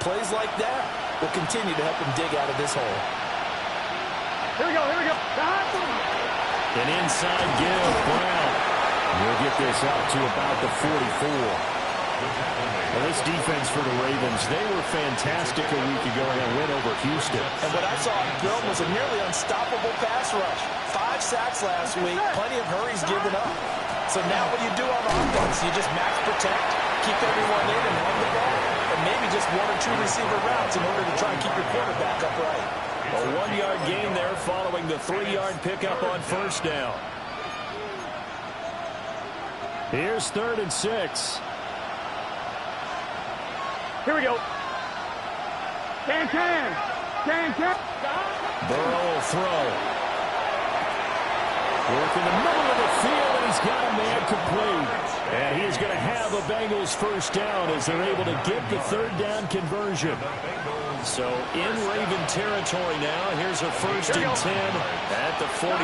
plays like that will continue to help him dig out of this hole. Here we go, here we go. An inside give, Brown. We'll get this up to about the 44. Well, this defense for the Ravens, they were fantastic a week ago in a win over Houston. And what I saw in film was a nearly unstoppable pass rush. 5 sacks last week, plenty of hurries given up. So now what do you do on offense? You just max protect, keep everyone in and run the ball, and maybe just 1 or 2 receiver routes in order to try and keep your quarterback upright. A 1-yard gain there following the 3-yard pickup on first down. Here's 3rd and 6. Here we go. Can. Burrow will throw. Work in the middle of the field, and he's got a man complete. And he's going to have a Bengals first down as they're able to get the 3rd down conversion. So in Raven territory now. Here's a 1st and 10 at the 46.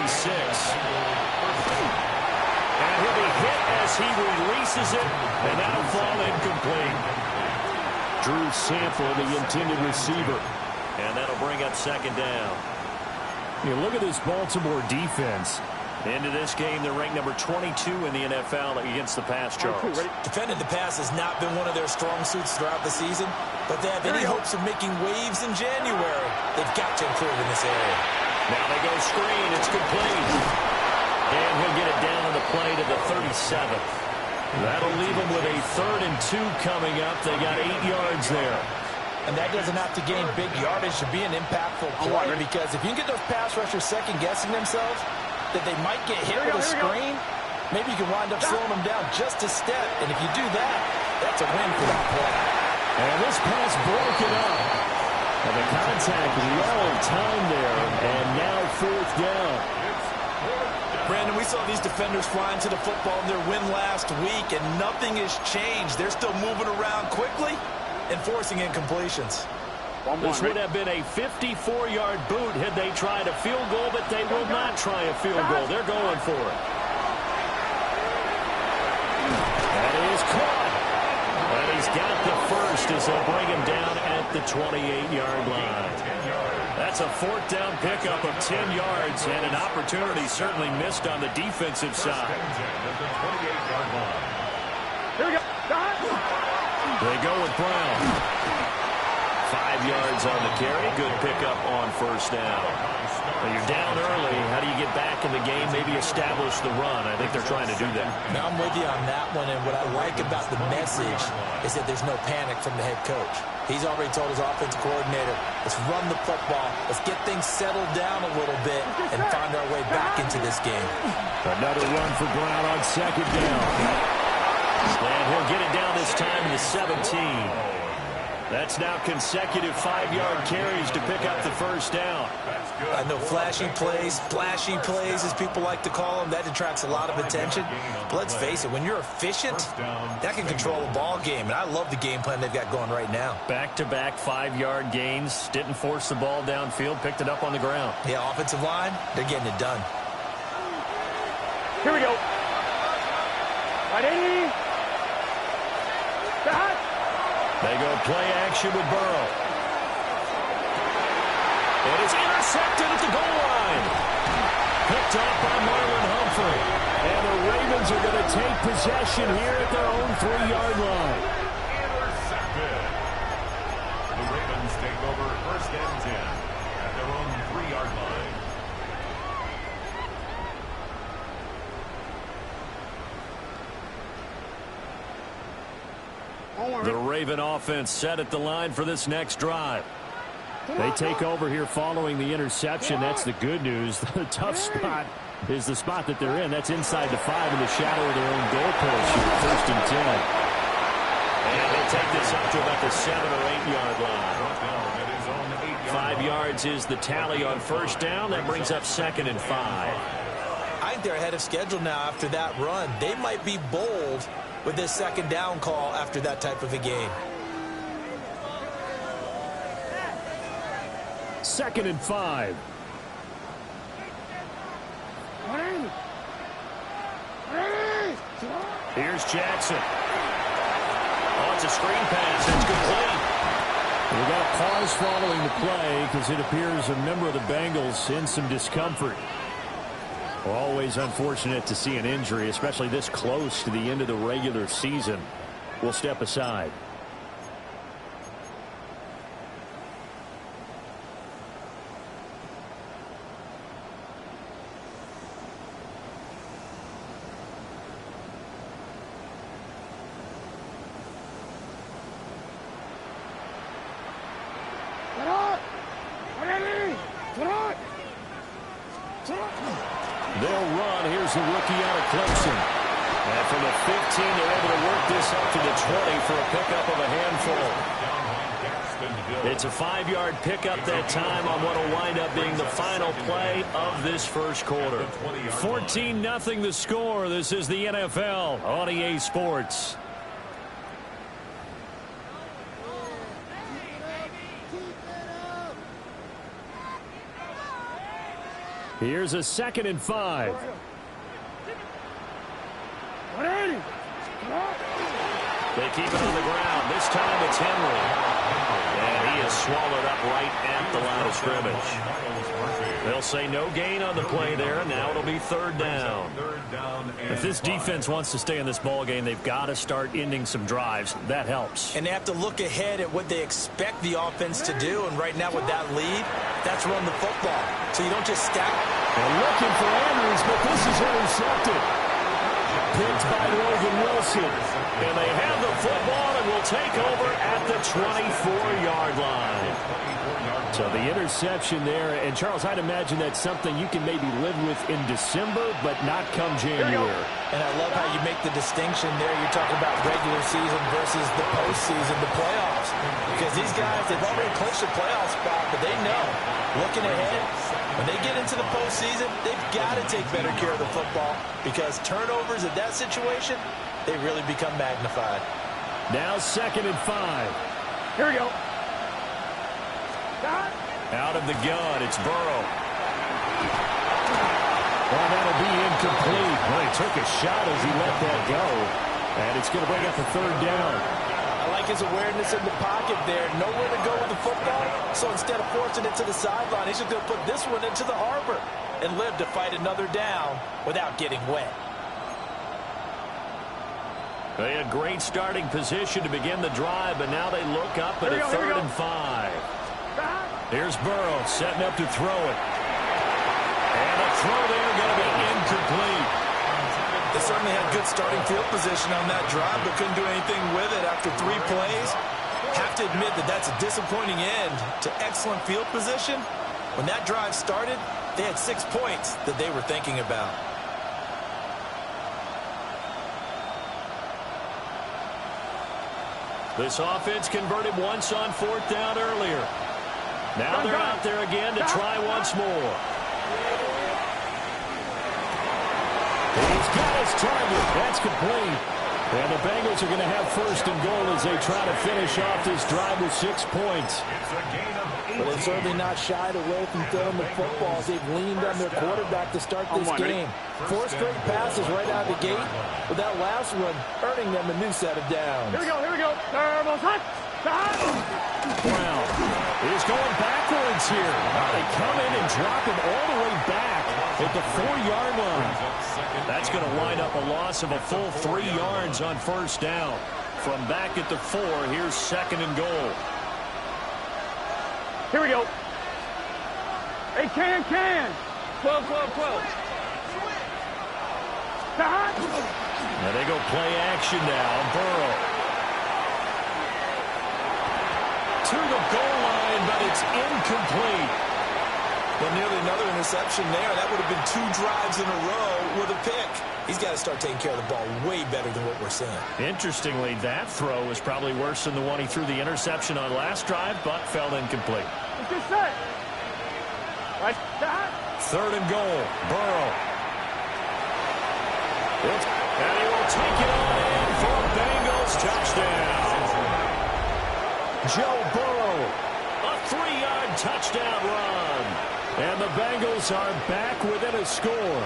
And he'll be hit as he releases it, and that'll fall incomplete. Drew Sample, the intended receiver. And that'll bring up 2nd down. You look at this Baltimore defense. Into this game, they're ranked number 22 in the NFL against the pass, Charles. Defending the pass has not been one of their strong suits throughout the season, but they have any hopes of making waves in January. They've got to improve in this area. Now they go screen. It's complete. And he'll get it down on the play to the 37th. That'll leave them with a 3rd and 2 coming up. They got 8 yards there. And that doesn't have to gain big yardage to be an impactful play, because if you can get those pass rushers second-guessing themselves, that they might get hit with a screen, maybe you can wind up slowing them down just a step. And if you do that, that's a win for that play. And this pass broken up. And the contact well timed there, and now 4th down. Brandon, we saw these defenders flying to the football in their win last week, and nothing has changed. They're still moving around quickly and forcing incompletions. This would have been a 54-yard boot had they tried a field goal, but they will not try a field goal. They're going for it. That is caught. And he's got the first as they'll bring him down at the 28-yard line. That's a 4th down pickup of 10 yards, and an opportunity certainly missed on the defensive side. Here we go. They go with Brown. 5 yards on the carry. Good pickup on first down. Well, you're down early. How do you get back in the game? Maybe establish the run. I think they're trying to do that. Now I'm with you on that one, and what I like about the message is that there's no panic from the head coach. He's already told his offensive coordinator, let's run the football, let's get things settled down a little bit, and find our way back into this game. Another run for Brown on 2nd down. And he'll get it down this time to 17. That's now consecutive 5-yard carries to pick up the first down. I know flashy plays, splashy plays, as people like to call them, that attracts a lot of attention. But let's face it, when you're efficient, that can control a ball game. And I love the game plan they've got going right now. Back-to-back 5-yard gains. Didn't force the ball downfield, picked it up on the ground. Yeah, offensive line, they're getting it done. Here we go. Right, 80. They go play action with Burrow. It is intercepted at the goal line. Picked up by Marlon Humphrey. And the Ravens are going to take possession here at their own 3-yard line. Intercepted. The Ravens take over 1st and 10 at their own 3-yard line. The Raven offense set at the line for this next drive. They take over here following the interception. That's the good news. The tough spot is the spot that they're in. That's inside the 5 in the shadow of their own goalpost here. 1st and 10. And they take this up to about the 7 or 8-yard line. 5 yards is the tally on first down. That brings up 2nd and 5. I think they're ahead of schedule now after that run. They might be bold with this 2nd down call after that type of a game. 2nd and 5. Here's Jackson. Oh, it's a screen pass. It's complete. We got a pause following the play because it appears a member of the Bengals in some discomfort. Always unfortunate to see an injury, especially this close to the end of the regular season. We'll step aside. They'll run. Here's the rookie out of Clemson. And from the 15, they're able to work this up to the 20 for a pickup of a handful. It's a 5-yard pickup that time on what will wind up being the final play of this first quarter. 14-0 the score. This is the NFL on EA Sports. Here's a 2nd and 5. They keep it on the ground. This time it's Henry. And he is swallowed up right at the line of scrimmage. They'll say no gain on the play there, and now it'll be 3rd down. If this defense wants to stay in this ball game, they've got to start ending some drives. That helps. And they have to look ahead at what they expect the offense to do. And right now with that lead, that's run the football. So you don't just stack. They're looking for Andrews, but this is intercepted. Picked by Logan Wilson. And they have the football and will take over at the 24-yard line. So the interception there. And, Charles, I'd imagine that's something you can maybe live with in December, but not come January. And I love how you make the distinction there. You're talking about regular season versus the postseason, the playoffs. Because these guys, they've already clinched a playoff spot, but they know, looking ahead, when they get into the postseason, they've got to take better care of the football because turnovers in that situation, they really become magnified. Now 2nd and 5. Here we go. Out of the gun, it's Burrow. Well, that'll be incomplete. Well, he took a shot as he let that go. And it's going to bring up a 3rd down. I like his awareness in the pocket there. Nowhere to go with the football. So instead of forcing it to the sideline, he's just going to put this one into the harbor and live to fight another down without getting wet. They had great starting position to begin the drive, but now they look up at a 3rd and 5. Here's Burrow setting up to throw it. And a throw there going to be incomplete. They certainly had good starting field position on that drive, but couldn't do anything with it after 3 plays. Have to admit that that's a disappointing end to excellent field position. When that drive started, they had 6 points that they were thinking about. This offense converted once on 4th down earlier. Now they're out there again to try once more. He's got his target. That's complete. And the Bengals are going to have 1st and goal as they try to finish off this drive with 6 points. But they've certainly not shied away from throwing the footballs. They've leaned on their quarterback to start this game. 4 straight passes right out of the gate, with that last one earning them a new set of downs. Here we go, here we go. Brown is going backwards here. They come in and drop him all the way back at the 4-yard line. That's going to wind up a loss of a full 3 yards on 1st down. From back at the 4, here's 2nd and goal. Here we go. Hey, can. 12. Now they go play action now. Burrow. To the goal line, but it's incomplete. Well, nearly another interception there. That would have been 2 drives in a row with a pick. He's got to start taking care of the ball way better than what we're seeing. Interestingly, that throw was probably worse than the one he threw the interception on last drive, but fell incomplete. It's set. Right. 3rd and goal. Burrow. And he will take it on in for a Bengals touchdown. Joe Burrow, a 3-yard touchdown run. And the Bengals are back within a score.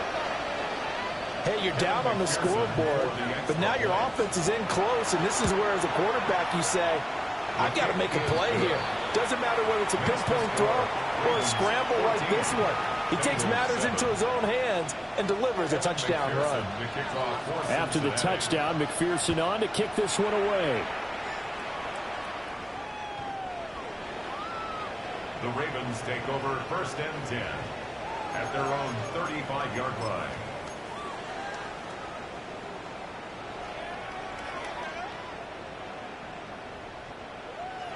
Hey, you're down on the scoreboard, but now your offense is in close, and this is where, as a quarterback, you say, I've got to make a play here. Doesn't matter whether it's a pinpoint throw or a scramble like this one. He takes matters into his own hands and delivers a touchdown run. After the touchdown, McPherson on to kick this one away. The Ravens take over 1st and 10 at their own 35-yard line.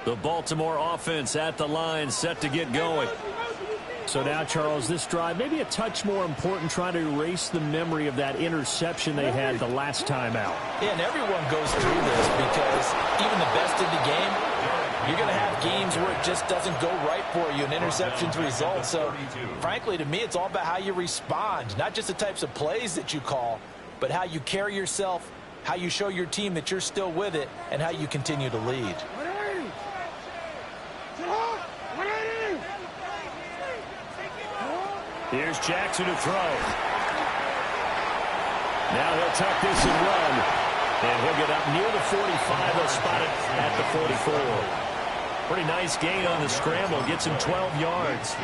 The Baltimore offense at the line, set to get going. So now, Charles, this drive maybe a touch more important, trying to erase the memory of that interception they had the last time out. Yeah, and everyone goes through this because even the best in the game, you're going to have games where it just doesn't go right for you, and interceptions result. So, frankly, to me, it's all about how you respond, not just the types of plays that you call, but how you carry yourself, how you show your team that you're still with it, and how you continue to lead. Here's Jackson to throw. Now he'll tuck this and run. And he'll get up near the 45. They'll spot it at the 44. Pretty nice gain on the scramble. Gets him 12 yards.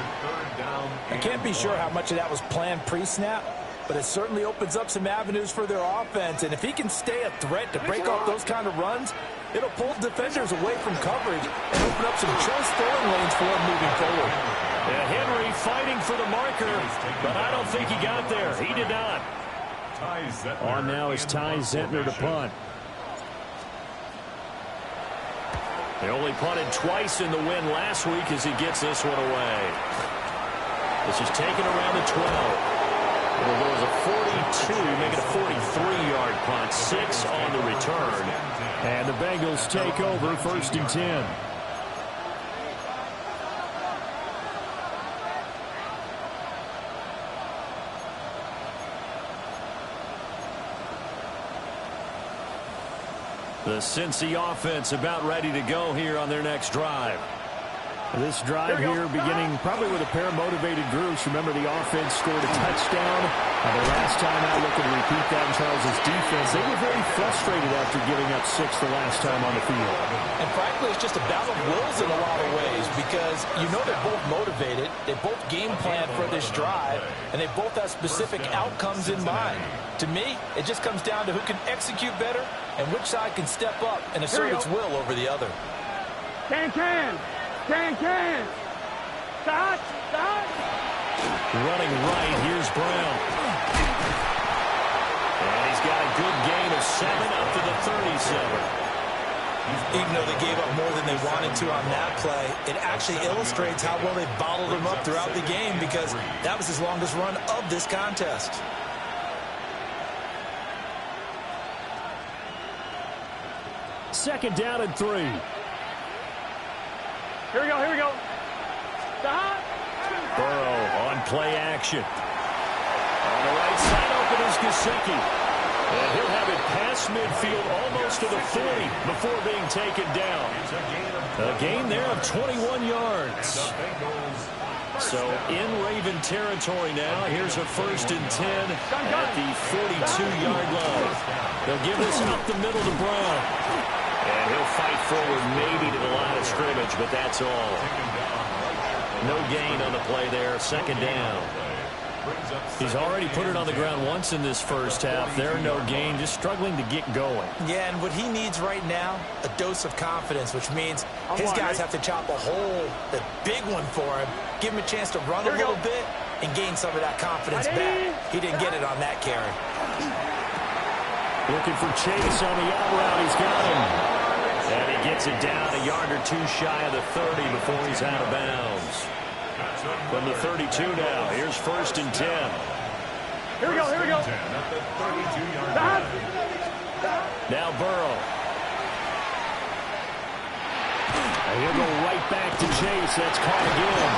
I can't be sure how much of that was planned pre-snap, but it certainly opens up some avenues for their offense. And if he can stay a threat to break off those kind of runs, it'll pull defenders away from coverage and open up some choice throwing lanes for him moving forward. Henry fighting for the marker, but I don't think he got there. He did not. On now is Ty Zentner to punt. They only punted twice in the win last week as he gets this one away. This is taken around the 12. It'll go as a 42, make it a 43-yard punt. 6 on the return. And the Bengals take over 1st and 10. The Cincy offense about ready to go here on their next drive. This drive here beginning probably with a pair of motivated groups. Remember, the offense scored a touchdown. The last time out, looking to repeat that in Charles' defense. They were very frustrated after giving up 6 the last time on the field. And frankly, it's just a battle of wills in a lot of ways because you know they're both motivated. They both game plan for this drive, and they both have specific outcomes in mind. To me, it just comes down to who can execute better and which side can step up and assert its will over the other. Can. Start. Running right, here's Brown. And he's got a good gain of 7 up to the 37. Even though they gave up more than they wanted to on that play, it actually illustrates how well they bottled him up throughout the game because that was his longest run of this contest. Second down and 3. Here we go. Stop. Burrow on play action. On the right side, open is Gesicki. And he'll have it past midfield almost to the 40 before being taken down. A gain there of 21 yards. So in Raven territory now. Here's a 1st and 10 at the 42-yard line. They'll give this up the middle to Brown. And he'll fight forward maybe to the line of scrimmage, but that's all. No gain on the play there. 2nd down. He's already put it on the ground once in this first half. There, no gain, just struggling to get going. Yeah, and what he needs right now, a dose of confidence, which means his guys have to chop a hole, the big one for him, give him a chance to run a little bit and gain some of that confidence back. He didn't get it on that carry. Looking for Chase on the out route. He's got him. And he gets it down a yard or 2 shy of the 30 before he's out of bounds. From the 32 now, here's 1st and 10. Here we go. Stop. Now Burrow. And he'll go right back to Chase. That's caught again.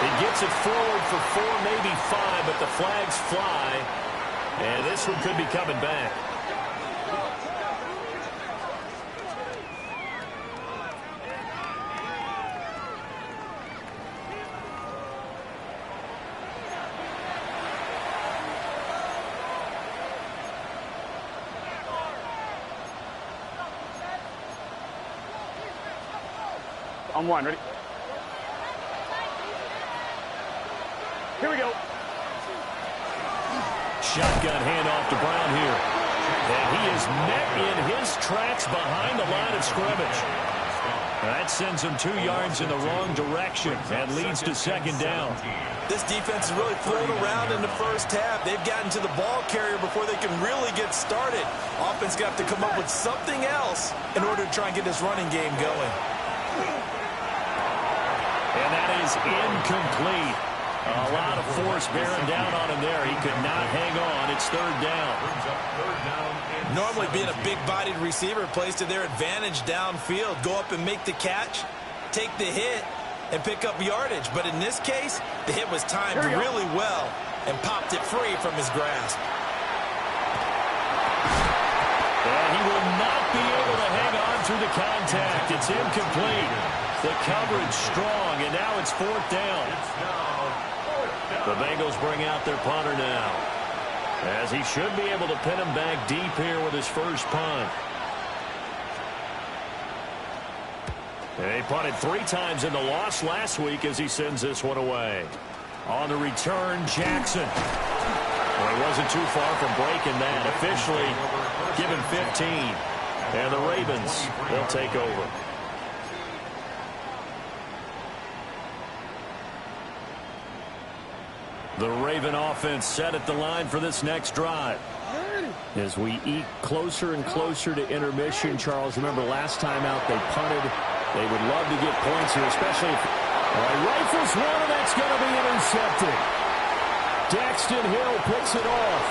He gets it forward for 4, maybe 5, but the flags fly. And this one could be coming back. On one, ready? Here we go. Shotgun handoff to Brown here. And he is met in his tracks behind the line of scrimmage. That sends him 2 yards in the wrong direction and leads to second down. This defense is really thrown around in the first half. They've gotten to the ball carrier before they can really get started. Offense got to come up with something else in order to try and get this running game going. And that is incomplete. A lot of force bearing down on him there. He could not hang on. It's third down. Normally being a big-bodied receiver plays to their advantage downfield. Go up and make the catch, take the hit, and pick up yardage. But in this case, the hit was timed really well and popped it free from his grasp. And he will not be able to hang on through the contact. It's incomplete. The coverage strong, and now it's fourth down. The Bengals bring out their punter now, as he should be able to pin him back deep here with his first punt. He punted 3 times in the loss last week as he sends this one away. On the return, Jackson. Well, he wasn't too far from breaking that. Officially given 15. And the Ravens, they'll take over. The Raven offense set at the line for this next drive. As we eat closer and closer to intermission, Charles, remember last time out they punted. They would love to get points here, especially if rifles one, and that's going to be intercepted. Daxton Hill picks it off,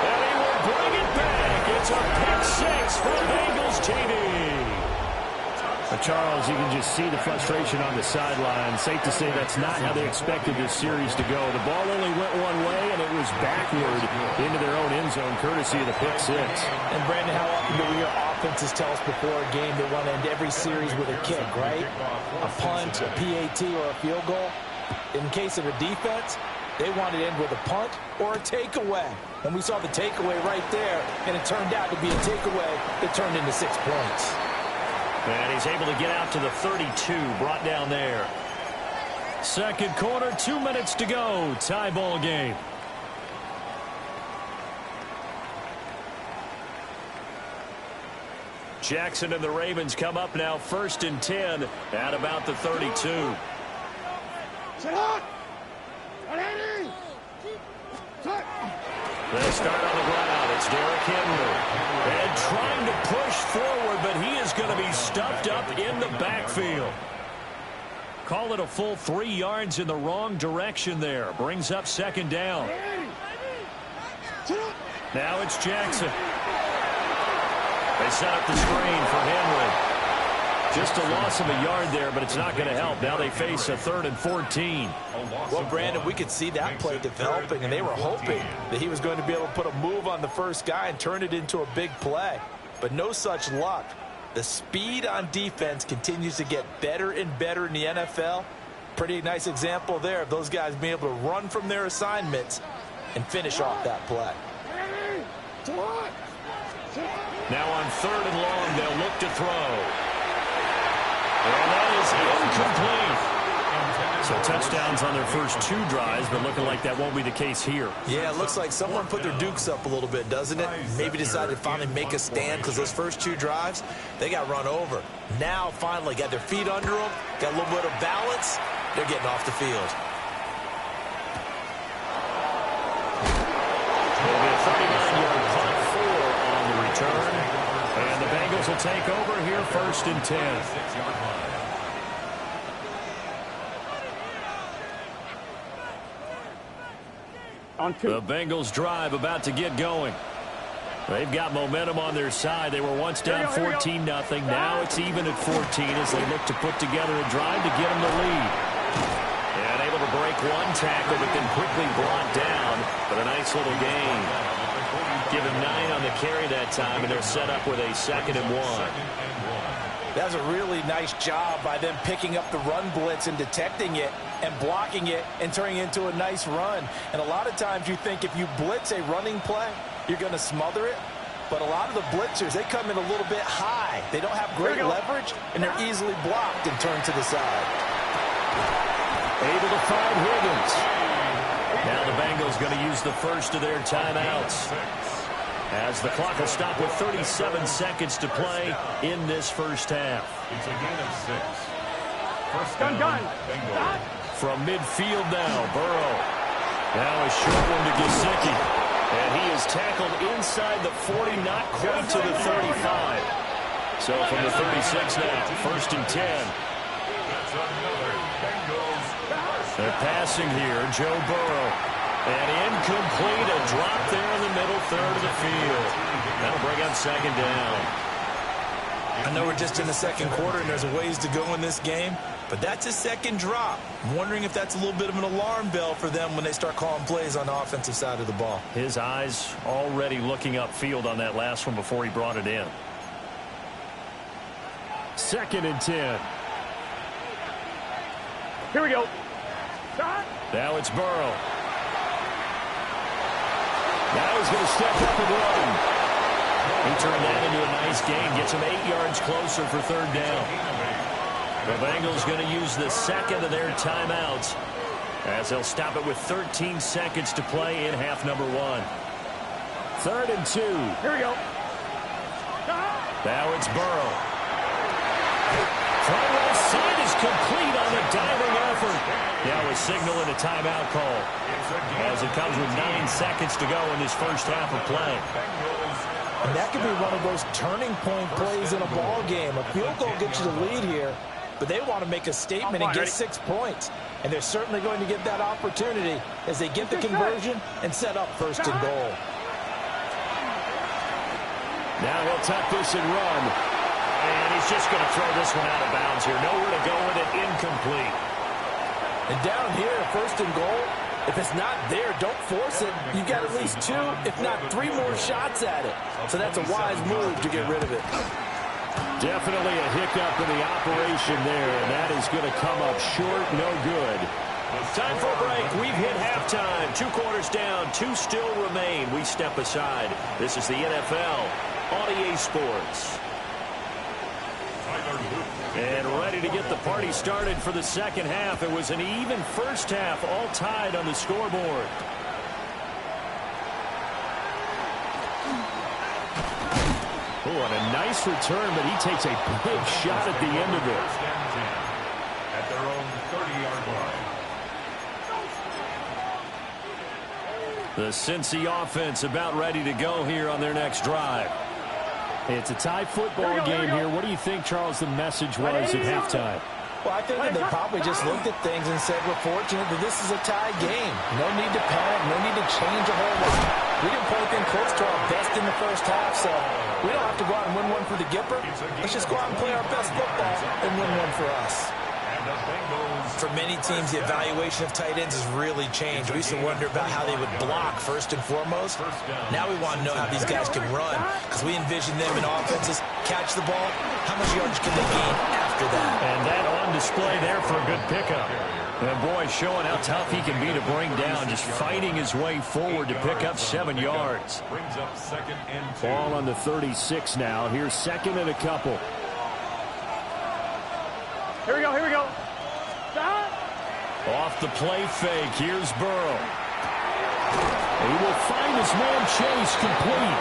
and he will bring it back. It's a pick 6 for Bengals TV. Charles, you can just see the frustration on the sideline. Safe to say that's not how they expected this series to go. The ball only went one way, and it was backward into their own end zone, courtesy of the pick 6. And, Brandon, how often do we hear offenses tell us before a game they want to end every series with a kick, right? A punt, a PAT, or a field goal. In case of a defense, they want to end with a punt or a takeaway. And we saw the takeaway right there, and it turned out to be a takeaway that turned into 6 points. And he's able to get out to the 32, brought down there. Second quarter, 2 minutes to go. Tie ball game. Jackson and the Ravens come up now, 1st and 10 at about the 32. They start on the ground. It's Derrick Henry. And trying to push forward, but he is going to be stuffed up in the backfield. Call it a full 3 yards in the wrong direction there. Brings up second down. Now it's Jackson. They set up the screen for Henry. Just a loss of a yard there, but it's not going to help. Now they face a 3rd and 14. Well, Brandon, we could see that play developing, and they were hoping that he was going to be able to put a move on the first guy and turn it into a big play. But no such luck. The speed on defense continues to get better and better in the NFL. Pretty nice example there of those guys being able to run from their assignments and finish off that play. Now on 3rd and long, they'll look to throw. And that is incomplete. So touchdowns on their first 2 drives, but looking like that won't be the case here. Yeah, it looks like someone put their dukes up a little bit, doesn't it? Maybe decided to finally make a stand because those first 2 drives, they got run over. Now, finally, got their feet under them, got a little bit of balance. They're getting off the field. It'll be a 39-yard punt, 4 on the return. And the Bengals will take over here, 1st and 10. The Bengals drive about to get going. They've got momentum on their side. They were once down 14-0. Now it's even at 14 as they look to put together a drive to get them the lead. And able to break 1 tackle, but then quickly brought down. But a nice little gain. Give him 9 on the carry that time, and they're set up with a 2nd and 1. That's a really nice job by them picking up the run blitz and detecting it and blocking it and turning it into a nice run. And a lot of times you think if you blitz a running play, you're going to smother it. but a lot of the blitzers, they come in a little bit high. They don't have great leverage, and they're easily blocked and turned to the side. Able to find Higgins. Now the Bengals going to use the first of their timeouts, as the clock will stop with 37 seconds to play in this first half. It's a gain of 6. First Gun. Bengals. From midfield now, Burrow. Now a short one to Gesicki. And he is tackled inside the 40, not quite to the 35. So from the 36 now, first and 10. That's another Bengals. They're passing here, Joe Burrow. And incomplete, a drop there in the middle third of the field. That'll bring up second down. I know we're just in the second quarter and there's a ways to go in this game, but that's a second drop. I'm wondering if that's a little bit of an alarm bell for them when they start calling plays on the offensive side of the ball. His eyes already looking upfield on that last one before he brought it in. Second and 10. Here we go. Now it's Burrow. Now he's going to step up and run. He turned that into a nice gain. Gets him 8 yards closer for third down. The Bengals going to use the second of their timeouts, as they'll stop it with 13 seconds to play in half number 1. Third and 2. Here we go. Now it's Burrow. Front left side is complete on the diving effort. Now a signal and a timeout call, as it comes with 9 seconds to go in this first half of play. And that could be one of those turning point plays in a ball game. A field goal gets you the lead here, but they want to make a statement and get 6 points. And they're certainly going to get that opportunity as they get the conversion and set up first and goal. Now he'll tuck this and run. And he's just going to throw this one out of bounds here. Nowhere to go with it, incomplete. And down here, first and goal, if it's not there, don't force it. You've got at least 2, if not 3 more shots at it. So that's a wise move to get rid of it. Definitely a hiccup in the operation there, and that is going to come up short, no good. Time for a break. We've hit halftime. 2 quarters down, 2 still remain. We step aside. This is the NFL on EA Sports. And ready to get the party started for the second half. It was an even first half, all tied on the scoreboard. Oh, and a nice return, but he takes a big shot at the end of it. At their own 30-yard line. The Cincy offense about ready to go here on their next drive. It's a tie football game here. What do you think, Charles, the message was at halftime? Well, I think that they probably just looked at things and said, we're fortunate that this is a tie game. No need to panic, no need to change a whole lot. We didn't play anything close to our best in the first half, so we don't have to go out and win one for the Gipper. Let's just go out and play our best football and win one for us. For many teams, the evaluation of tight ends has really changed. We used to wonder about how they would block first and foremost. Now we want to know how these guys can run, because we envision them in offenses catch the ball. How much yardage can they gain after that? And that on display there for a good pickup. And boy, showing how tough he can be to bring down, just fighting his way forward to pick up 7 yards. Brings up second and 2. Ball on the 36 now. Here's second and a couple. Here we go, here we go. Off the play fake, here's Burrow. He will find his man Chase complete.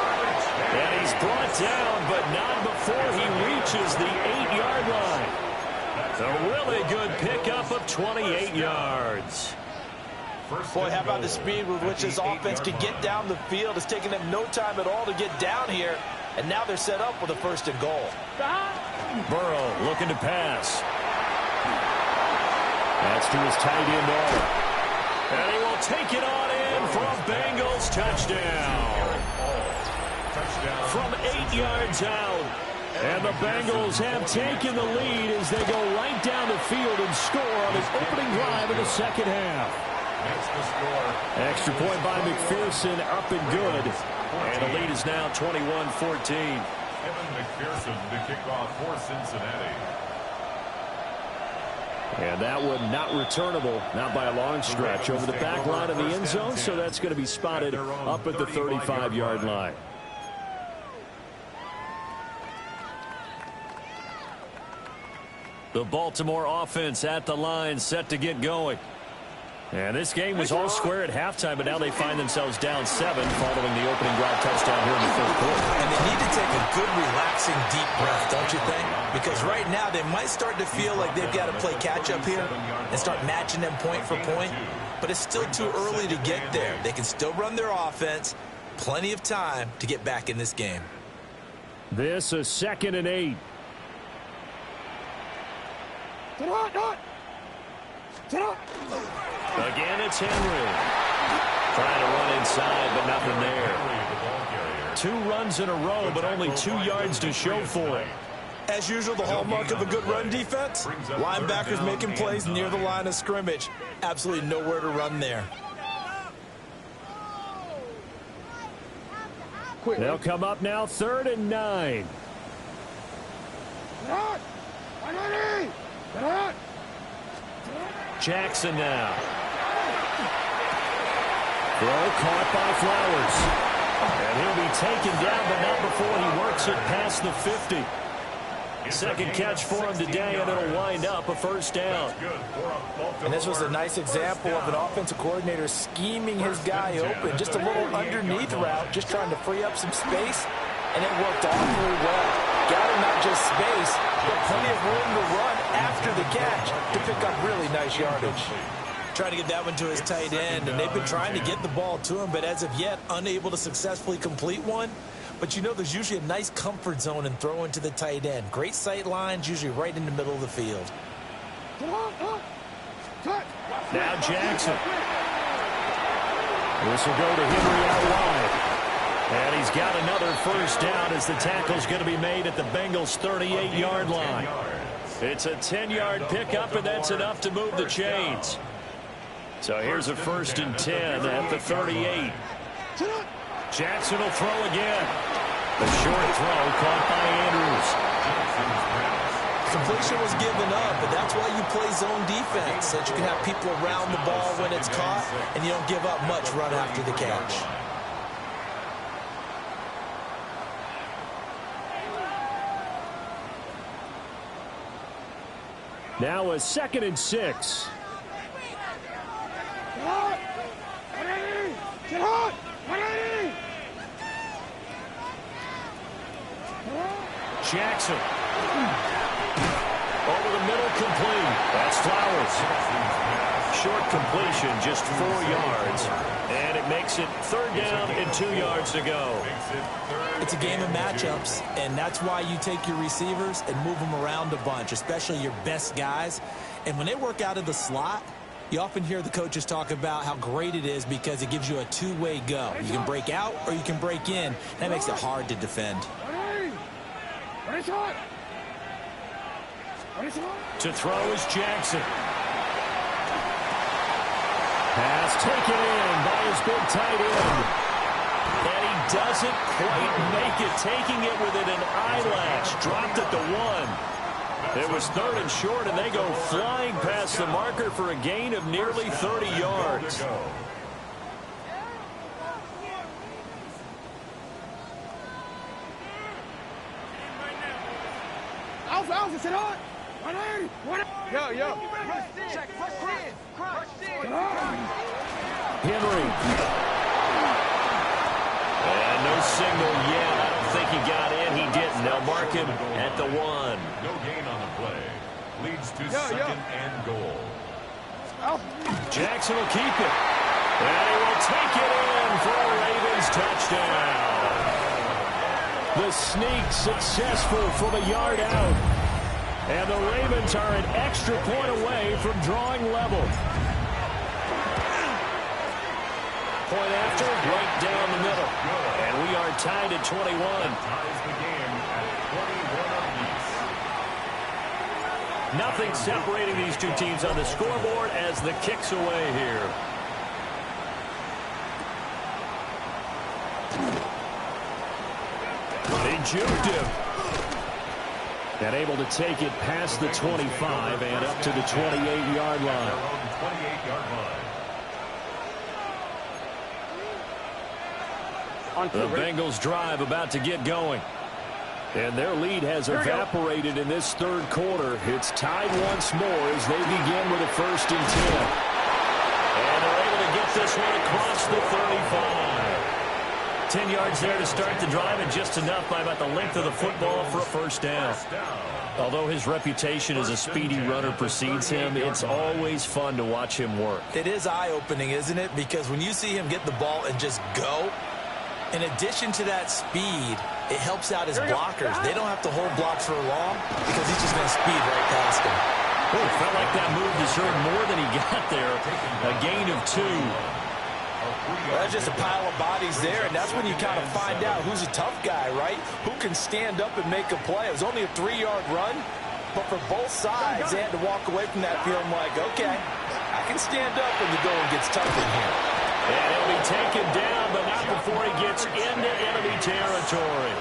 And he's brought down, but not before he reaches the 8-yard line. A really good pickup of 28 yards. Boy, how about the speed with which this offense can get down the field? It's taken them no time at all to get down here. And now they're set up with a first and goal. Burrow looking to pass. That's to his tight end Arthur. And he will take it on in for a Bengals touchdown. From 8 yards out. And the Bengals have taken the lead as they go right down the field and score on his opening drive in the second half. Extra point by McPherson, up and good. And the lead is now 21-14. Kevin McPherson to kick off for Cincinnati. And that one not returnable, not by a long stretch, over the back line of the end zone, so that's going to be spotted up at the 35-yard line. The Baltimore offense at the line, set to get going. And this game was all square at halftime, but now they find themselves down 7 following the opening drive touchdown here in the fourth quarter. And they need to take a good, relaxing, deep breath, don't you think? Because right now they might start to feel like they've got to play catch-up here and start matching them point for point. But it's still too early to get there. They can still run their offense. Plenty of time to get back in this game. This is 2nd and 8. Again, it's Henry. Trying to run inside, but nothing there. 2 runs in a row, but only 2 yards to show for it. As usual, the hallmark of a good run defense, linebackers making plays near the line of scrimmage. Absolutely nowhere to run there. They'll come up now, 3rd and 9. Jackson now. Throw caught by Flowers. And he'll be taken down, but not before he works it past the 50. Second catch for him today, and it'll wind up a first down. And this was a nice example of an offensive coordinator scheming his guy open. Just a little underneath route, just trying to free up some space, and it worked awfully well. Got him not just space, but plenty of room to run after the catch to pick up really nice yardage. Trying to get that one to his tight end, and they've been trying to get the ball to him, but as of yet, unable to successfully complete one. But you know there's usually a nice comfort zone in throwing to the tight end. Great sight lines, usually right in the middle of the field. Now Jackson. This will go to Henry out wide. And he's got another first down as the tackle's going to be made at the Bengals' 38-yard line. It's a 10-yard pickup, and that's enough to move the chains. So here's a 1st and 10 at the 38. Jackson will throw again. The short throw caught by Andrews. Completion was given up, but that's why you play zone defense, so that you can have people around the ball when it's caught, and you don't give up much run after the catch. Now a 2nd and 6. Jackson. Over the middle, complete. That's Flowers. Short completion, just 4 yards. And it makes it 3rd down and 2 yards to go. It's a game of matchups, and that's why you take your receivers and move them around a bunch, especially your best guys. And when they work out of the slot, you often hear the coaches talk about how great it is because it gives you a two-way go. You can break out or you can break in. That makes it hard to defend. To throw is Jackson. Pass taken in by his big tight end. And he doesn't quite make it, taking it within an eyelash. Dropped at the 1. It was 3rd and short, and they go flying past the marker for a gain of nearly 30 yards. Alpha, sit on! 180! Yo! Check, Henry. And no signal yet. I don't think he got in. He didn't. They'll mark him at the 1. No gain on the play. Leads to 2nd and goal. Jackson will keep it. And he will take it in for a Ravens touchdown. The sneak successful for the yard out. And the Ravens are an extra point away from drawing level. Point after, right down the middle. And we are tied at 21. Ties the game at 21 apiece. Nothing separating these two teams on the scoreboard as the kick's away here. They juked him. And able to take it past the 25 and up to the 28-yard line. 28-yard line. The Bengals drive about to get going. And their lead has evaporated in this third quarter. It's tied once more as they begin with a 1st and 10. And they're able to get this one across the 35. 10 yards there to start the drive, and just enough by about the length of the football for a 1st down. Although his reputation as a speedy runner precedes him, it's always fun to watch him work. It is eye-opening, isn't it? Because when you see him get the ball and just go, in addition to that speed, it helps out his blockers. They don't have to hold blocks for long because he's just going to speed right past them. Oh, it felt like that move deserved more than he got there. A gain of 2. Well, that's just a pile of bodies there, and that's when you kind of find out who's a tough guy, right? Who can stand up and make a play. It was only a 3-yard run, but for both sides, they had to walk away from that feeling like, okay, I can stand up when the going gets tough in here. And he'll be taken down, but not before he gets into enemy territory.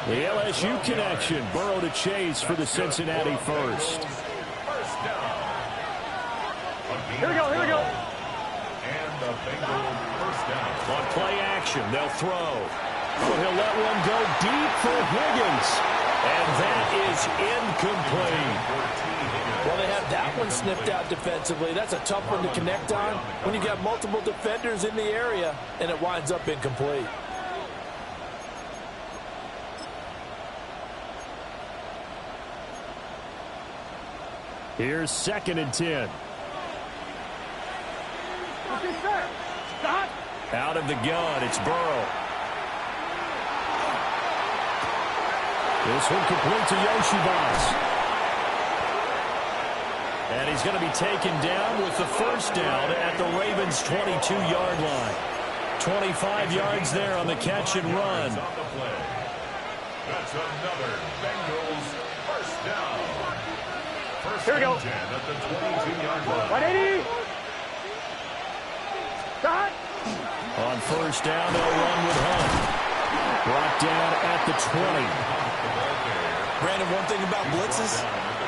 The LSU connection, Burrow to Chase for the Cincinnati first. Here we go, here we go. And the Bengals 1st down. On play action, they'll throw. Oh, he'll let one go deep for Higgins. And that is incomplete. Well, they have that one sniffed out defensively. That's a tough one to connect on when you got multiple defenders in the area, and it winds up incomplete. Here's 2nd and 10. Stop. Out of the gun, it's Burrow. This one complete to Yoshibas. And he's going to be taken down with the 1st down at the Ravens' 22-yard line. 25 yards there on the catch and run. That's another Bengals 1st down. Here we go. 10 at the 22-yard line. 180. Stop. On 1st down, they'll run with Hunt. Brought down at the 20. Brandon, one thing about blitzes,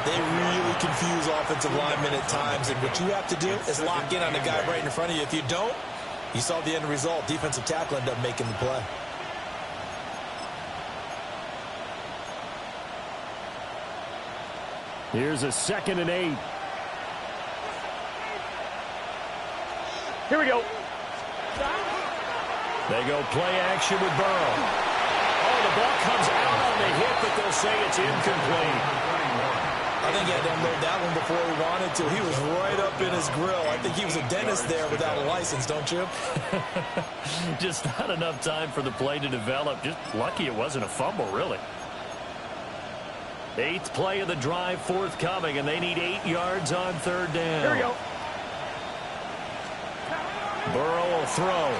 they really confuse offensive linemen at times, and what you have to do is lock in on the guy right in front of you. If you don't, you saw the end result. Defensive tackle ended up making the play. Here's a 2nd and 8. Here we go. They go play action with Burrow. Oh, the ball comes out on the hit, but they'll say it's incomplete. I think he had to unload that one before he wanted to. He was right up in his grill. I think he was a dentist there without a license, don't you? Just not enough time for the play to develop. Just lucky it wasn't a fumble, really. 8th play of the drive forthcoming, and they need 8 yards on 3rd down. Here we go. Burrow will throw.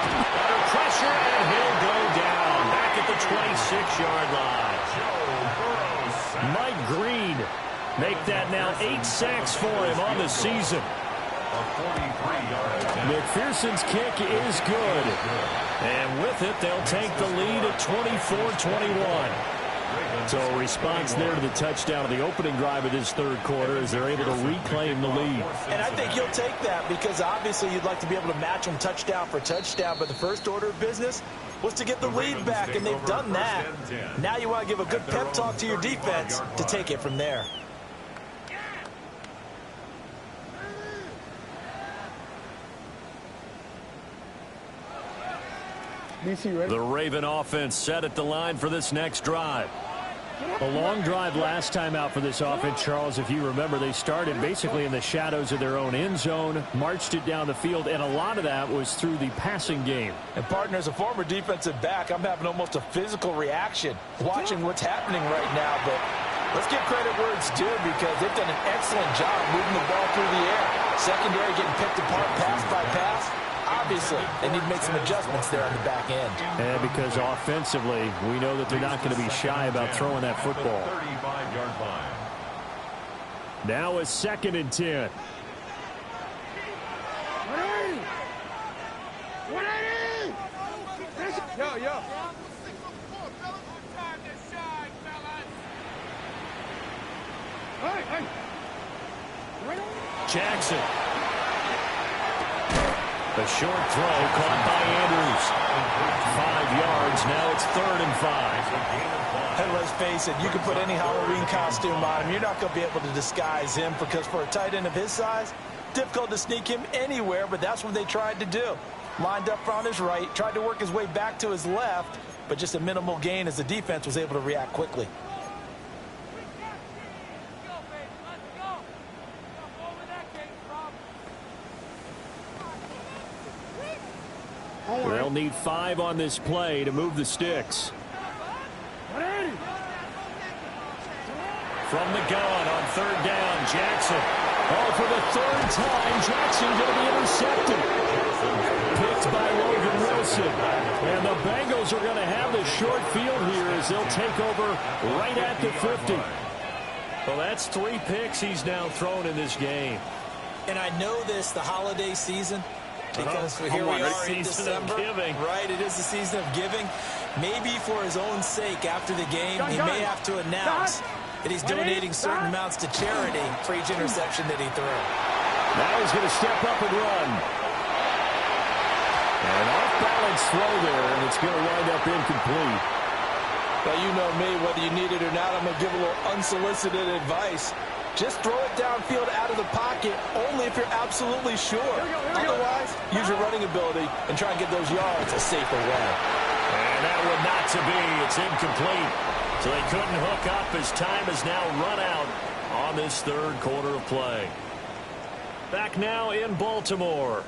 Under pressure, and he'll go down. Back at the 26-yard line. Mike Green make that now 8 sacks for him on the season. McPherson's kick is good. And with it, they'll take the lead at 24-21. So a response there to the touchdown of the opening drive of this 3rd quarter as they're able to reclaim the lead. And I think you'll take that because obviously you'd like to be able to match them touchdown for touchdown, but the first order of business was to get the lead back, and they've done that. Now you want to give a good pep talk to your defense to take it from there. The Raven offense set at the line for this next drive. A long drive last time out for this offense, Charles. If you remember, they started basically in the shadows of their own end zone, marched it down the field, and a lot of that was through the passing game. And, partner, as a former defensive back, I'm having almost a physical reaction watching what's happening right now. But let's give credit where it's due because they've done an excellent job moving the ball through the air. Secondary getting picked apart pass by pass. Obviously, they need to make some adjustments there on the back end. And because offensively, we know that they're not going to be shy about throwing that football. Now a 2nd and 10. 180! Yo. Jackson. A short throw caught by Andrews. 5 yards. Now it's 3rd and 5. And let's face it, you can put any Halloween costume on him. You're not going to be able to disguise him because for a tight end of his size, difficult to sneak him anywhere, but that's what they tried to do. Lined up on his right, tried to work his way back to his left, but just a minimal gain as the defense was able to react quickly. They'll need 5 on this play to move the sticks. From the gun on 3rd down, Jackson. Oh, for the 3rd time, Jackson going to be intercepted. Picked by Logan Wilson. And the Bengals are going to have the short field here as they'll take over right at the 50. Well, that's 3 picks he's now thrown in this game. And I know this, the holiday season, because here we are in December. Right, it is the season of giving. Maybe for his own sake after the game, he may have to announce that he's donating certain amounts to charity for each interception that he threw. Now he's going to step up and run. An off-balance throw there, and it's going to wind up incomplete. Now, you know me, whether you need it or not, I'm going to give a little unsolicited advice. Just throw it downfield out of the pocket only if you're absolutely sure. Otherwise, use your running ability and try and get those yards a safer way. And that one not to be. It's incomplete. So they couldn't hook up as time has now run out on this 3rd quarter of play. Back now in Baltimore.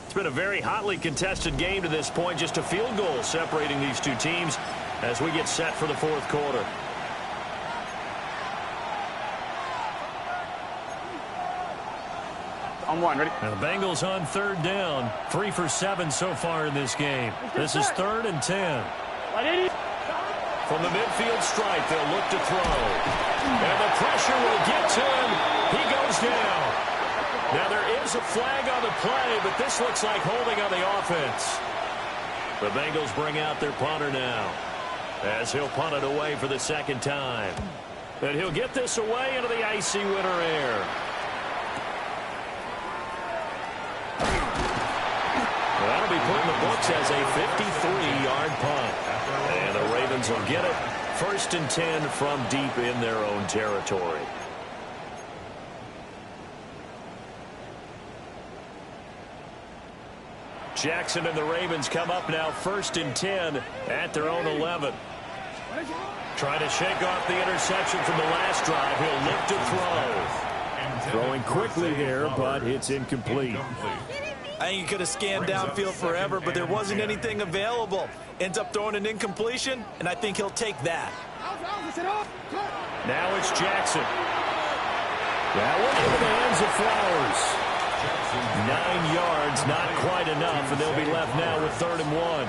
It's been a very hotly contested game to this point. Just a field goal separating these two teams as we get set for the 4th quarter. On 1, ready? And the Bengals on 3rd down. 3 for 7 so far in this game. This is 3rd and 10. From the midfield stripe, they'll look to throw. And the pressure will get to him. He goes down. Now there is a flag on the play, but this looks like holding on the offense. The Bengals bring out their punter now, as he'll punt it away for the 2nd time. And he'll get this away into the icy winter air. That'll be put in the books as a 53-yard punt. And the Ravens will get it. 1st and 10 from deep in their own territory. Jackson and the Ravens come up now 1st and 10 at their own 11. Trying to shake off the interception from the last drive. He'll look to throw. Throwing quickly there, but it's incomplete. I think he could have scanned downfield forever, but there wasn't anything available. Ends up throwing an incompletion, and I think he'll take that. Now it's Jackson. That one into the hands of Flowers. 9 yards, not quite enough, and they'll be left now with 3rd and 1.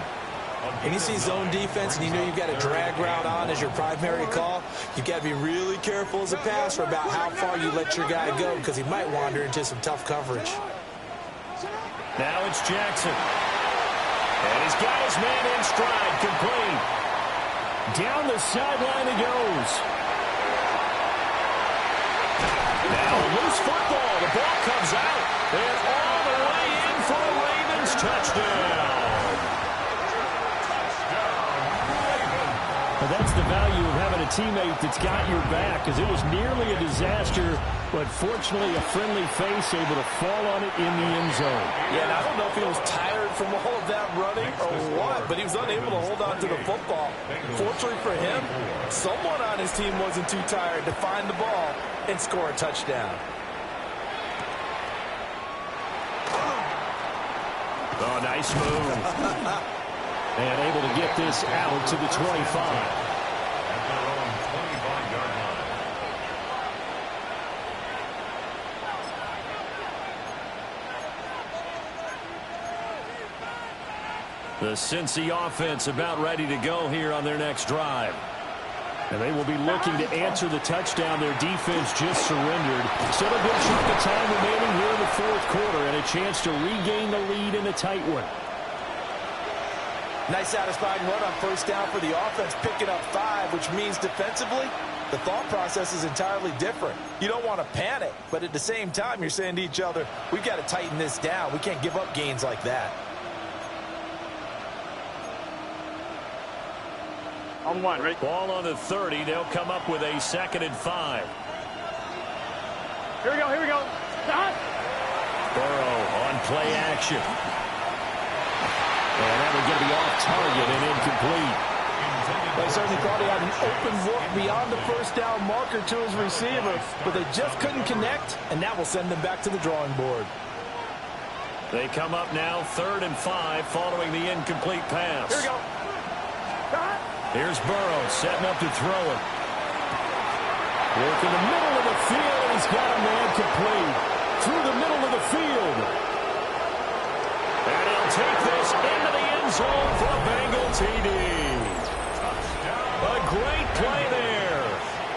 When you see zone defense and you know you've got a drag route on as your primary call, you've got to be really careful as a passer about how far you let your guy go because he might wander into some tough coverage. Now it's Jackson. And he's got his man in stride, complete. Down the sideline he goes. Now a loose football. The ball comes out. And all the way in for a Ravens touchdown. Well, that's the value of having a teammate that's got your back, because it was nearly a disaster, but fortunately a friendly face able to fall on it in the end zone. Yeah, and I don't know if he was tired from all of that running or what, but he was unable to hold on to the football. Fortunately for him, someone on his team wasn't too tired to find the ball and score a touchdown. Oh, nice move. And able to get this out to the 25. The Cincy offense about ready to go here on their next drive. And they will be looking to answer the touchdown their defense just surrendered. Still a good chunk of time remaining here in the 4th quarter and a chance to regain the lead in a tight one. Nice satisfying run on 1st down for the offense, picking up 5, which means defensively, The thought process is entirely different. You don't want to panic, but at the same time, you're saying to each other, we've got to tighten this down. We can't give up gains like that. On one, right? Ball on the 30. They'll come up with a 2nd and 5. Here we go, here we go. Stop. Burrow on play action. And that will get me off target and incomplete. They certainly thought he had an open look beyond the first down marker to his receiver, but they just couldn't connect, and that will send them back to the drawing board. They come up now 3rd and 5 following the incomplete pass. Here we go. Stop. Here's Burrow setting up to throw it. Work in the middle of the field, and he's got a man complete. Through the middle of the field. And he'll take this into the end zone for a Bengal TD. A great play there.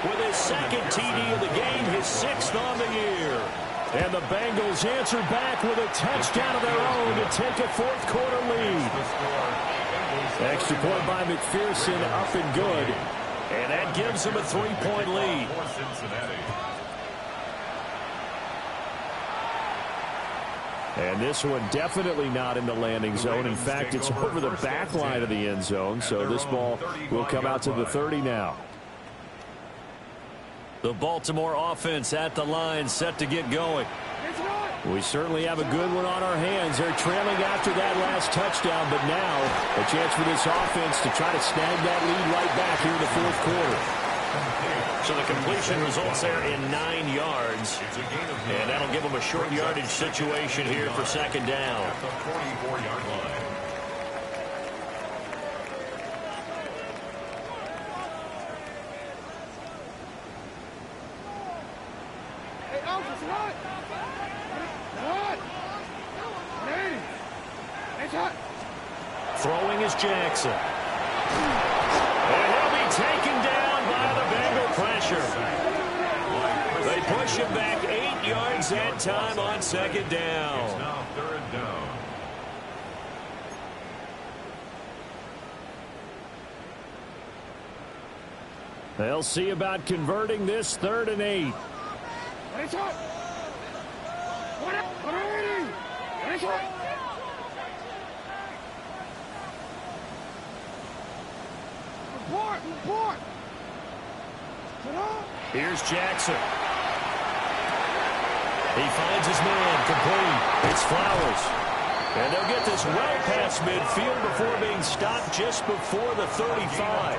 With his 2nd TD of the game, his 6th on the year. And the Bengals answer back with a touchdown of their own to take a 4th quarter lead. Extra point by McPherson, up and good. And that gives them a 3-point lead. And this one definitely not in the landing zone. In fact, it's over the back line of the end zone. So this ball will come out to the 30 now. The Baltimore offense at the line, set to get going. We certainly have a good one on our hands. They're trailing after that last touchdown, but now a chance for this offense to try to snag that lead right back here in the 4th quarter. So the completion results there in 9 yards, and that'll give them a short yardage situation here for 2nd down. At the 44-yard line. Hey, Elvis, what? What? Hey. It's hot. Throwing is Jackson. And he'll be taken down by the Bengal pressure. They push him back 8 yards that time on 2nd down. It's now 3rd down. They'll see about converting this 3rd and 8. It's hot. What are you? It's hot. Report. Here's Jackson. He finds his man complete. It's Flowers. And they'll get this well past midfield before being stopped just before the 35.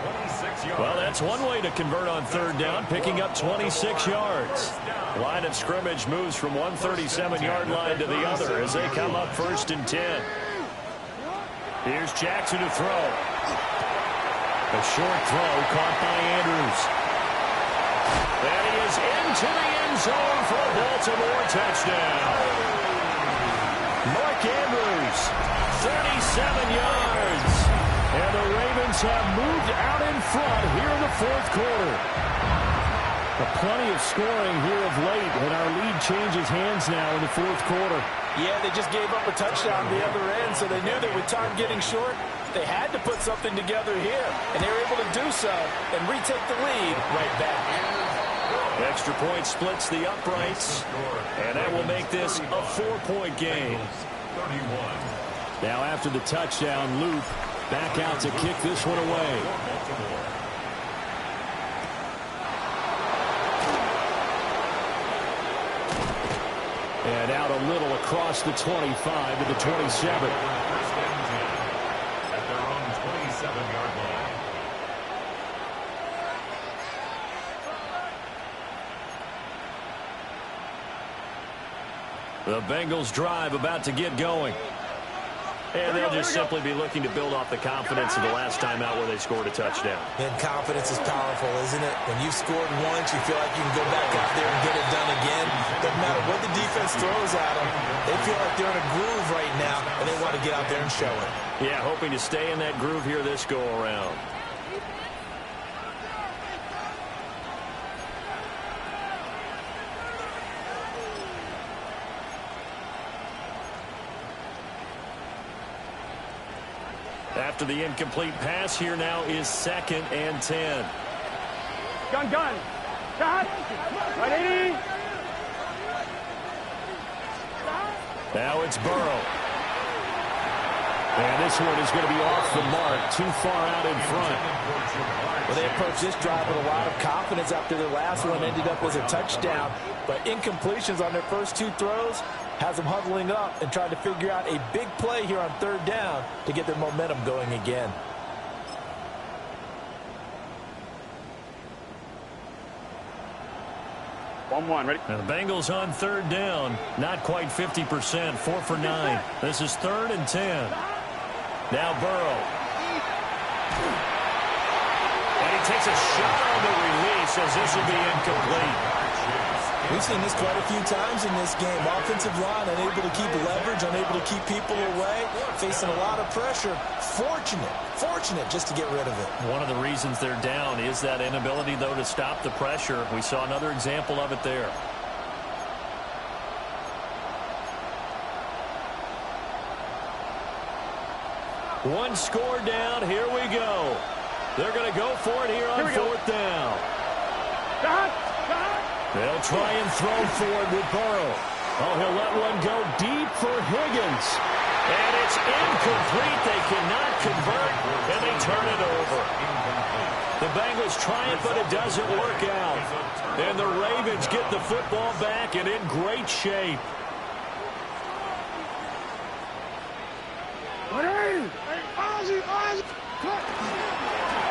Well, that's one way to convert on 3rd down, picking up 26 yards. Line of scrimmage moves from 137-yard line to the other as they come up 1st and 10. Here's Jackson to throw. A short throw caught by Andrews. And he is into the end zone for a Baltimore touchdown. Mark Andrews, 37 yards. And the Ravens have moved out in front here in the 4th quarter. Plenty of scoring here of late, and our lead changes hands now in the 4th quarter. Yeah, they just gave up a touchdown the other end, so they knew that with time getting short, they had to put something together here, and they were able to do so and retake the lead right back. Extra point splits the uprights, and that will make this a 4-point game. 31. Now after the touchdown, Loop back out to kick this one away. And out a little across the 25 to the 27. First and 10 at their own 27-yard line. The Bengals drive about to get going. And they'll just simply be looking to build off the confidence of the last time out where they scored a touchdown. And confidence is powerful, isn't it? When you've scored once, you feel like you can go back out there and get it done again. Doesn't matter what the defense throws at them. They feel like they're in a groove right now, and they want to get out there and show it. Yeah, hoping to stay in that groove here this go-around. After the incomplete pass, here now is 2nd and 10. Gun. Shot. Ready. Now it's Burrow. And this one is going to be off the mark, too far out in front. Well, they approached this drive with a lot of confidence after their last one ended up as a touchdown. But incompletions on their first two throws has them huddling up and trying to figure out a big play here on third down to get their momentum going again. Ready? Now the Bengals on third down, not quite 50%, 4 for 9. This is 3rd and 10. Now Burrow. And he takes a shot on the release as this will be incomplete. We've seen this quite a few times in this game. Offensive line unable to keep leverage, unable to keep people away, facing a lot of pressure. Fortunate just to get rid of it. One of the reasons they're down is that inability, though, to stop the pressure. We saw another example of it there. One score down. Here we go. They're going to go for it here on fourth down. They'll try and throw forward with Burrow. Oh, he'll let one go deep for Higgins. And it's incomplete. They cannot convert, and they turn it over. The Bengals triumph, but it doesn't work out. And the Ravens get the football back and in great shape.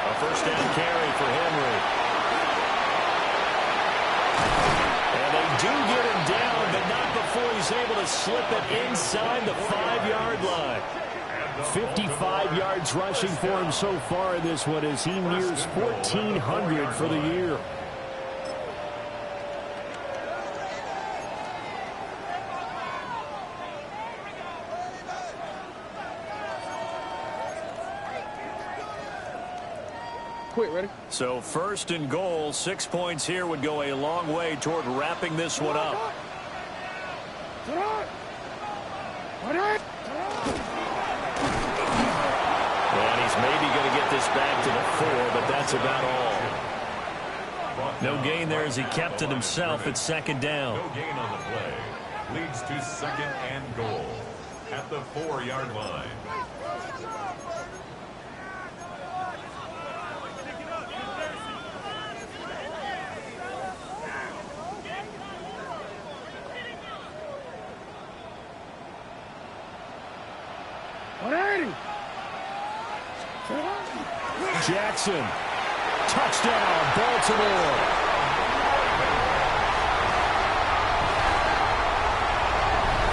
A first down carry for Henry. And they do get him down, but not before he's able to slip it inside the 5-yard line. 55 yards rushing for him so far in this one as he nears 1,400 for the year. Ready? So 1st and goal, 6 points here would go a long way toward wrapping this one up. And he's maybe going to get this back to the 4, but that's about all. No gain there as he kept it himself at 2nd down. No gain on the play. Leads to 2nd and goal at the 4-yard line. Jackson. Touchdown, Baltimore.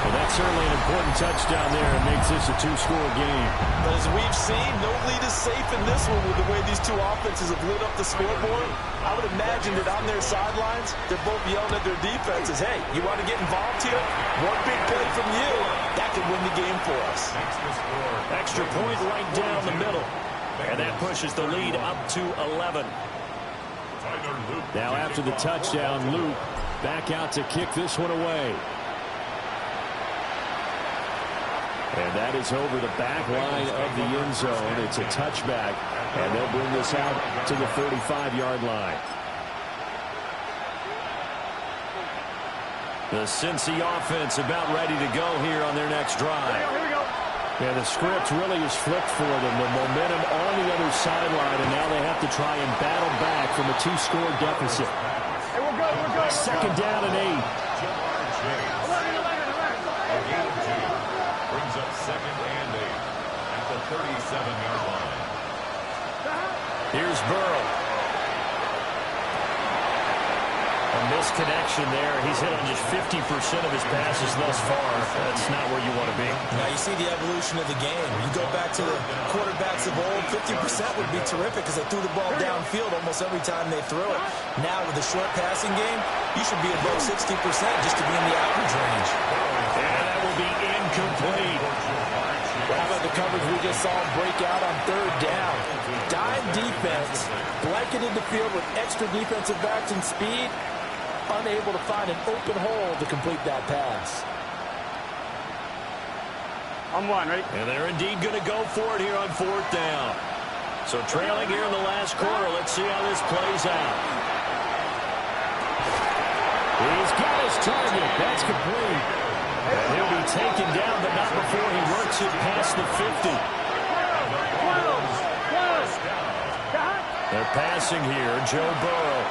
Well, that's certainly an important touchdown there. It makes this a 2-score game. But as we've seen, no lead is safe in this one with the way these two offenses have lit up the scoreboard. I would imagine that on their sidelines, they're both yelling at their defenses, hey, you want to get involved here? One big play from you, that could win the game for us. Extra point right down the middle. And that pushes the lead up to 11. Now after the touchdown, Luke back out to kick this one away. And that is over the back line of the end zone. It's a touchback, and they'll bring this out to the 35-yard line. The Cincy offense about ready to go here on their next drive. Here we go. Yeah, the script really is flipped for them. The momentum on the other sideline, and now they have to try and battle back from a 2-score deficit. Hey, we're good. 2nd down and 8. Brings up 2nd and 8 at the 37-yard line. Here's Burrow. A misconnection there. He's hit on just 50% of his passes thus far. That's not where you want to be. Now you see the evolution of the game. You go back to the quarterbacks of old, 50% would be terrific because they threw the ball downfield almost every time they threw it. Now with the short passing game, you should be above 60% just to be in the average range. And that will be incomplete. How about the coverage we just saw him break out on 3rd down? Dime defense, blanketed the field with extra defensive backs and speed, unable to find an open hole to complete that pass. I'm one, ready? And they're indeed going to go for it here on 4th down. So trailing here in the last quarter, let's see how this plays out. He's got his target. That's complete. And he'll be taken down, but not before he works it past the 50. They're passing here. Joe Burrow.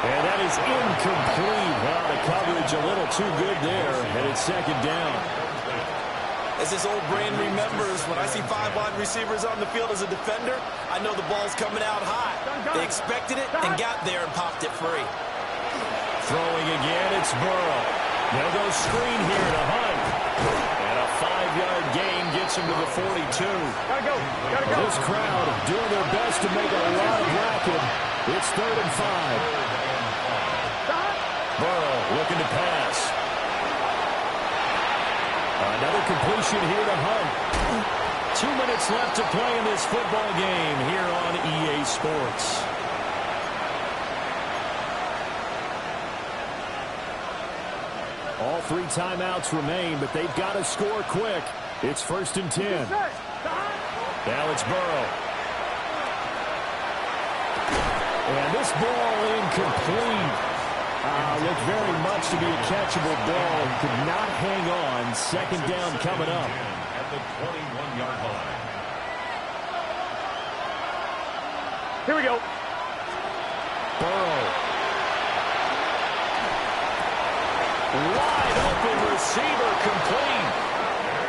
And that is incomplete. Well, the coverage a little too good there, and it's second down. As his old brain remembers, when I see 5 wide receivers on the field as a defender, I know the ball's coming out high. They expected it and got there and popped it free. Throwing again, it's Burrow. They'll go screen here to Hunt. And a 5-yard gain gets him to the 42. Gotta go. This crowd doing their best to make a lot of racket. It's 3rd and 5. Burrow looking to pass. Another completion here to Hunt. 2 minutes left to play in this football game here on EA Sports. All 3 timeouts remain, but they've got to score quick. It's 1st and 10. Now it's Burrow. And this ball incomplete. Looked very much to be a catchable ball. Could not hang on. Second down coming up. At the 21-yard line. Here we go. Burrow. Wide open receiver complete.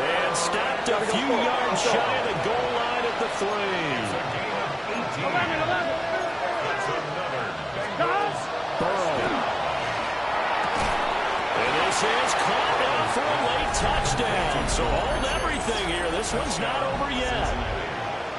And stopped a few yards shy of the goal line at the 3. It's a gain of 18. 11. That's another Bengals. Burrow. And this is caught down for a late touchdown. So hold everything here. This one's not over yet.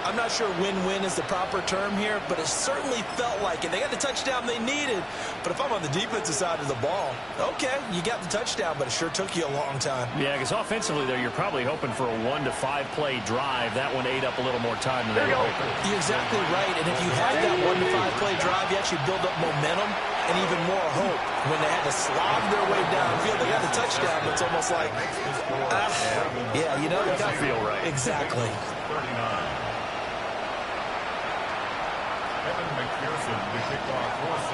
I'm not sure win-win is the proper term here, but it certainly felt like it. They got the touchdown they needed, but if I'm on the defensive side of the ball, okay, you got the touchdown, but it sure took you a long time. Yeah, because offensively there, you're probably hoping for a 1 to 5 play drive. That one ate up a little more time than they were hoping. You're exactly right, and if you had that 1 to 5 play drive, you actually build up momentum and even more hope. When they had to slog their way downfield, they got the touchdown, but it's almost like, yeah, you know, it doesn't feel right. Exactly. 39.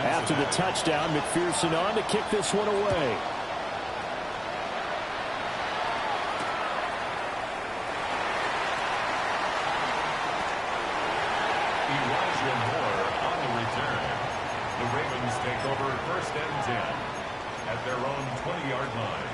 After the touchdown, McPherson on to kick this one away. Elijah Moore on the return. The Ravens take over 1st and 10 at their own 20-yard line.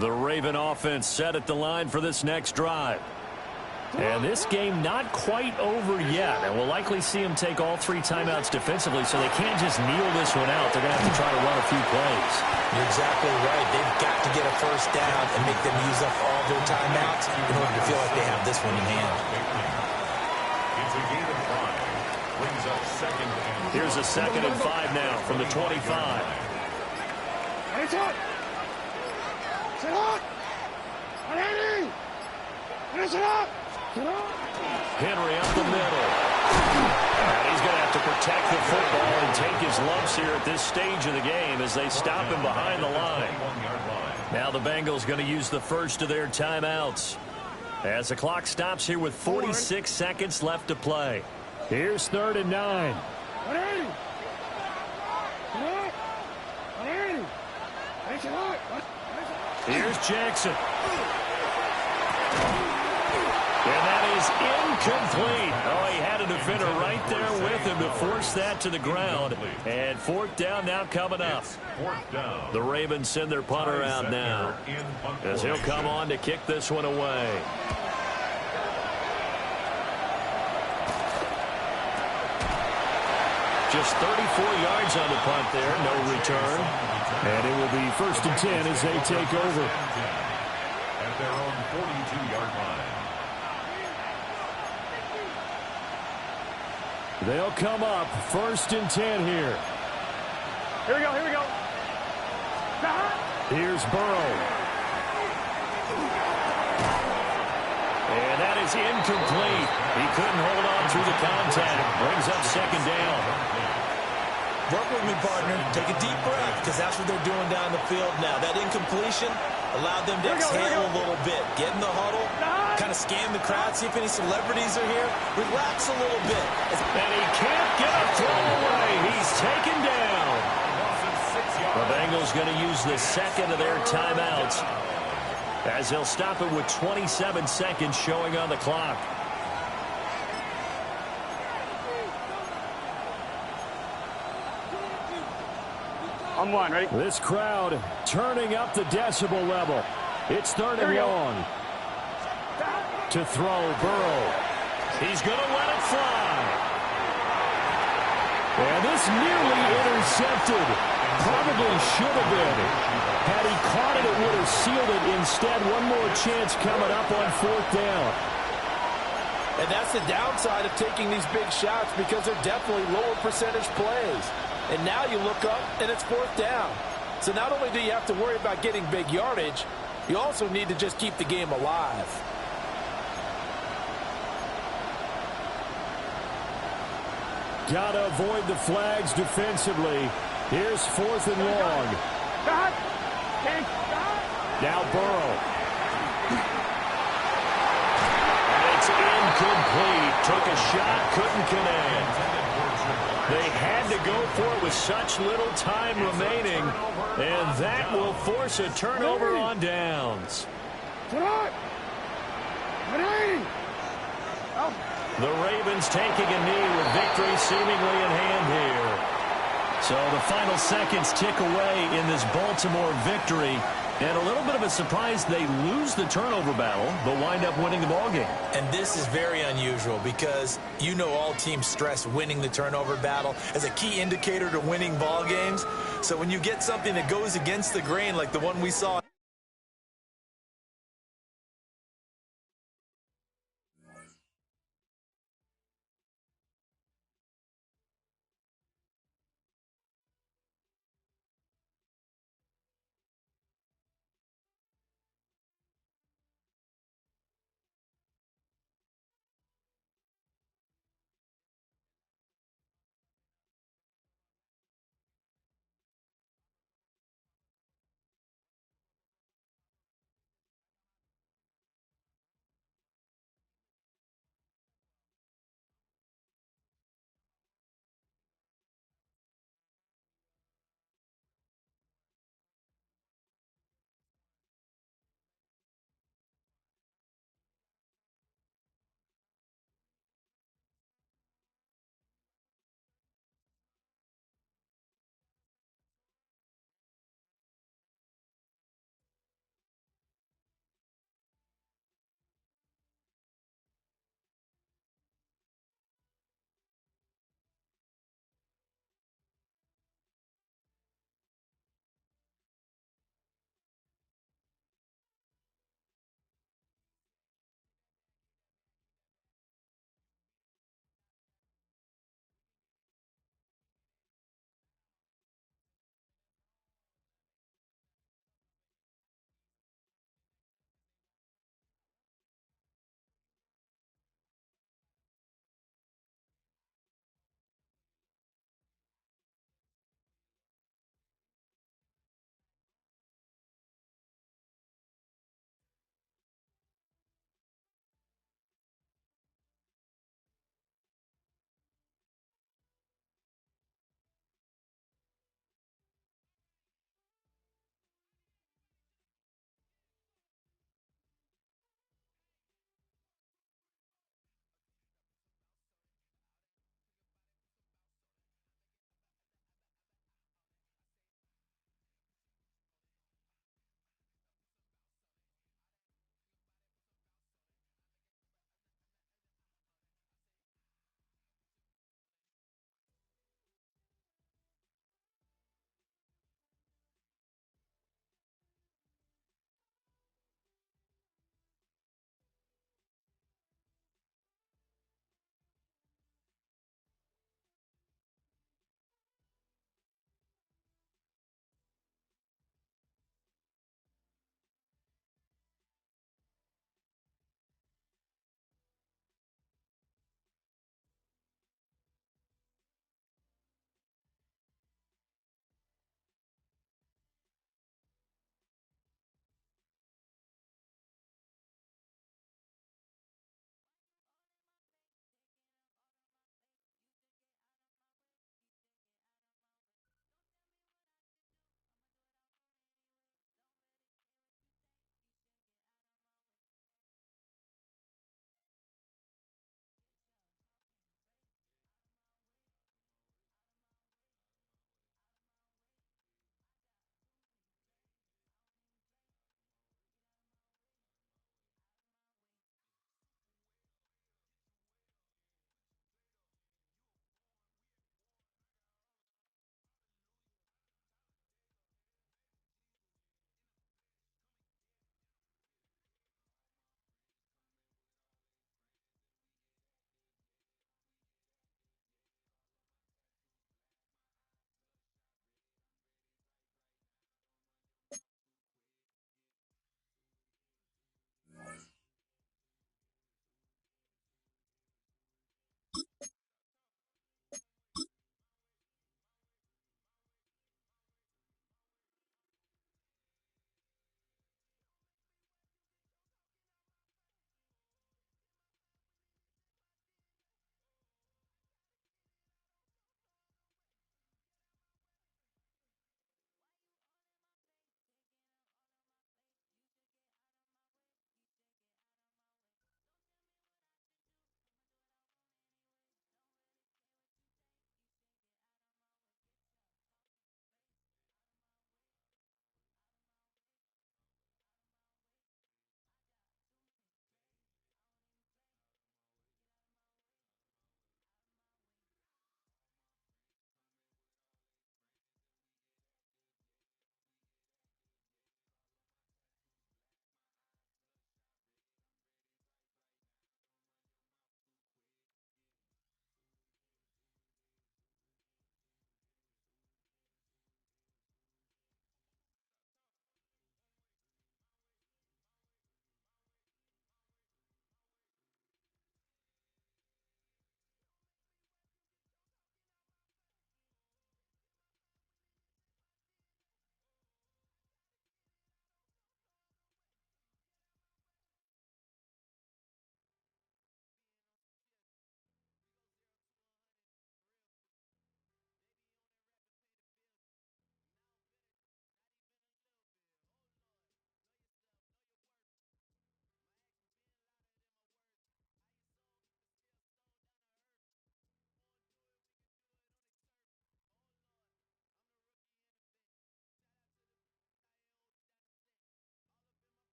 The Raven offense set at the line for this next drive. And this game not quite over yet. And we'll likely see them take all 3 timeouts defensively, so they can't just kneel this one out. They're going to have to try to run a few plays. You're exactly right. They've got to get a 1st down and make them use up all their timeouts in order to feel like they have this one in hand. It's a gain of 5. Brings up 2nd and 5. Here's a 2nd and 5 now from the 25. Henry up the middle. And he's going to have to protect the football and take his lumps here at this stage of the game as they stop him behind the line. Now the Bengals going to use the first of their timeouts as the clock stops here with 46 seconds left to play. Here's 3rd and 9. Here's Jackson. And that is incomplete. Oh, he had a defender right there with him to force that to the ground. And 4th down now coming up. The Ravens send their punter out now as he'll come on to kick this one away. Just 34 yards on the punt there, no return. And it will be 1st and 10 as they take over. At their own 42-yard line. They'll come up 1st and 10 here. Here we go. Here's Burrow. And that is incomplete. He couldn't hold on through the contact. Brings up 2nd down. Work with me, partner. Take a deep breath, because that's what they're doing down the field now. That incompletion allowed them to exhale a little bit. Get in the huddle, kind of scan the crowd, see if any celebrities are here. Relax a little bit. And he can't get a throw away. He's taken down. The Bengals going to use the second of their timeouts, as they'll stop it with 27 seconds showing on the clock. On one, ready? This crowd turning up the decibel level. It's third and long. To throw, Burrow. He's going to let it fly. And this nearly intercepted. Probably should have been. Had he caught it, it would have sealed it. Instead, one more chance coming up on fourth down. And that's the downside of taking these big shots, because they're definitely lower percentage plays. And now you look up, and it's fourth down. So not only do you have to worry about getting big yardage, you also need to just keep the game alive. Got to avoid the flags defensively. Here's fourth and long. Stop. Can't stop. Now Burrow. And it's incomplete. Took a shot, couldn't connect. They had to go for it with such little time remaining, and that will force a turnover on downs. The Ravens taking a knee with victory seemingly in hand here. So the final seconds tick away in this Baltimore victory. And a little bit of a surprise, they lose the turnover battle, but wind up winning the ballgame. And this is very unusual, because you know all teams stress winning the turnover battle as a key indicator to winning ball games. So when you get something that goes against the grain like the one we saw